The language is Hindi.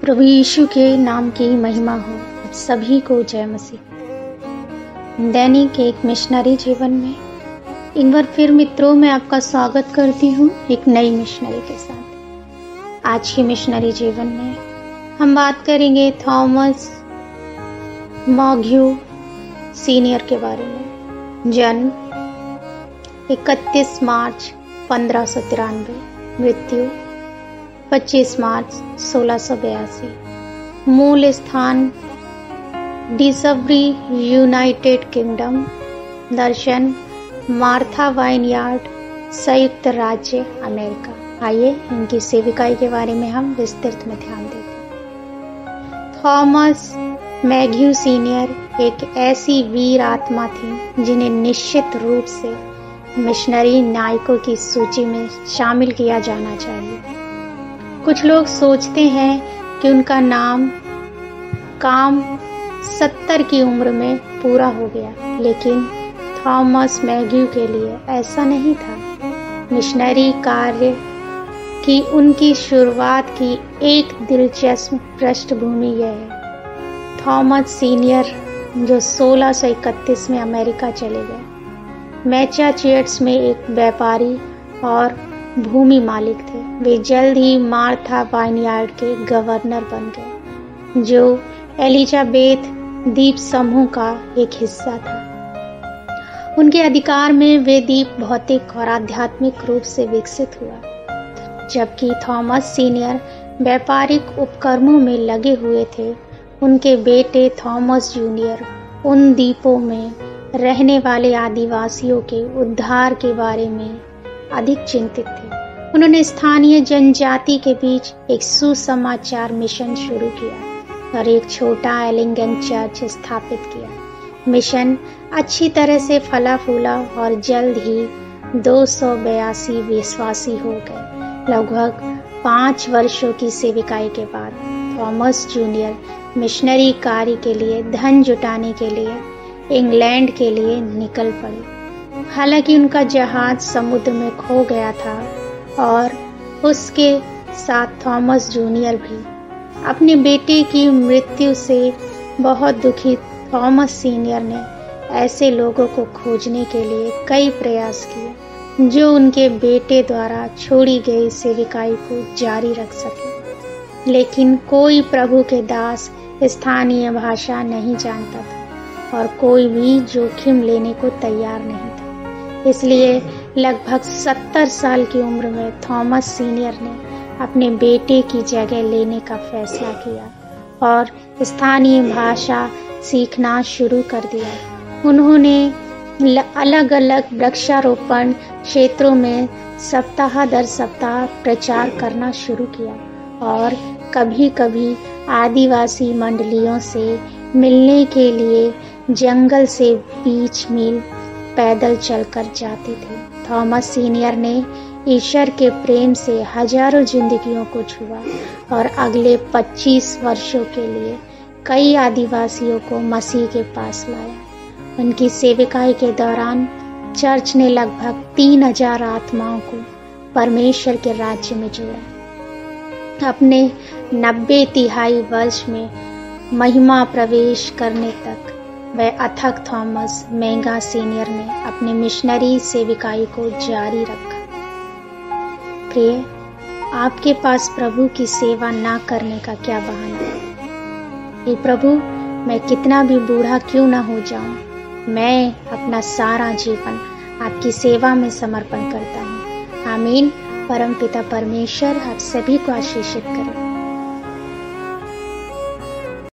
प्रभु यीशु के नाम की महिमा हो। आप सभी को जय मसीह। दैनिक एक मिशनरी जीवन में एक बार फिर मित्रों मैं आपका स्वागत करती हूँ एक नई मिशनरी के साथ। आज की मिशनरी जीवन में हम बात करेंगे थॉमस मैग्यू सीनियर के बारे में। जन्म 31 मार्च 1593, मृत्यु 25 मार्च 1682। मूल स्थान डिसबरी, यूनाइटेड किंगडम। दर्शन मार्था वाइनयार्ड, संयुक्त राज्य अमेरिका। आइए इनकी सेविकाई के बारे में हम विस्तृत में ध्यान देते हैं। थॉमस मैग्यू सीनियर एक ऐसी वीर आत्मा थी जिन्हें निश्चित रूप से मिशनरी नायकों की सूची में शामिल किया जाना चाहिए। कुछ लोग सोचते हैं कि उनका काम 70 की उम्र में पूरा हो गया, लेकिन थॉमस मैग्यू के लिए ऐसा नहीं था। मिशनरी कार्य की उनकी शुरुआत की एक दिलचस्प पृष्ठभूमि यह है। थॉमस सीनियर जो 1631 में अमेरिका चले गए, मैसाचुसेट्स में एक व्यापारी और भूमि मालिक थे। वे जल्द ही मार्था वाइनयार्ड के गवर्नर बन गए, जो एलिजाबेथ द्वीप समूह का एक हिस्सा था। उनके अधिकार में वे द्वीप भौतिक और आध्यात्मिक रूप से विकसित हुआ। जबकि थॉमस सीनियर व्यापारिक उपक्रमों में लगे हुए थे, उनके बेटे थॉमस जूनियर उन द्वीपों में रहने वाले आदिवासियों के उद्धार के बारे में अधिक चिंतित थे। उन्होंने स्थानीय जनजाति के बीच एक सुसमाचार मिशन शुरू किया और एक छोटा एलिंगन चर्च स्थापित किया। मिशन अच्छी तरह से फला फूला और जल्द ही 282 विश्वासी हो गए। लगभग 5 वर्षों की सेविकाई के बाद थॉमस जूनियर मिशनरी कार्य के लिए धन जुटाने के लिए इंग्लैंड के लिए निकल पड़े। हालांकि उनका जहाज समुद्र में खो गया था और उसके साथ थॉमस जूनियर भी। अपने बेटे की मृत्यु से बहुत दुखी थॉमस सीनियर ने ऐसे लोगों को खोजने के लिए कई प्रयास किए जो उनके बेटे द्वारा छोड़ी गई सेविकाई को जारी रख सके, लेकिन कोई प्रभु के दास स्थानीय भाषा नहीं जानता था और कोई भी जोखिम लेने को तैयार नहीं था। इसलिए लगभग 70 साल की उम्र में थॉमस सीनियर ने अपने बेटे की जगह लेने का फैसला किया और स्थानीय भाषा सीखना शुरू कर दिया। उन्होंने अलग अलग वृक्षारोपण क्षेत्रों में सप्ताह दर सप्ताह प्रचार करना शुरू किया और कभी कभी आदिवासी मंडलियों से मिलने के लिए जंगल से 20 मील पैदल चलकर जाते थे। थॉमस सीनियर ने ईश्वर के प्रेम से हजारों जिंदगियों को छुआ और अगले 25 वर्षों के लिए कई आदिवासियों को मसीह के पास लाया। उनकी सेविकाई के दौरान चर्च ने लगभग 3000 आत्माओं को परमेश्वर के राज्य में जोड़ा। अपने 90 तिहाई वर्ष में महिमा प्रवेश करने तक वह अथक थॉमस मैग्यू सीनियर ने अपने मिशनरी सेविकाई को जारी रखा। प्रिय, आपके पास प्रभु की सेवा ना करने का क्या बहाना है? हे प्रभु, मैं कितना भी बूढ़ा क्यों ना हो जाऊं, मैं अपना सारा जीवन आपकी सेवा में समर्पण करता हूं। आमीन। परमपिता परमेश्वर आप सभी को आशीषित करें।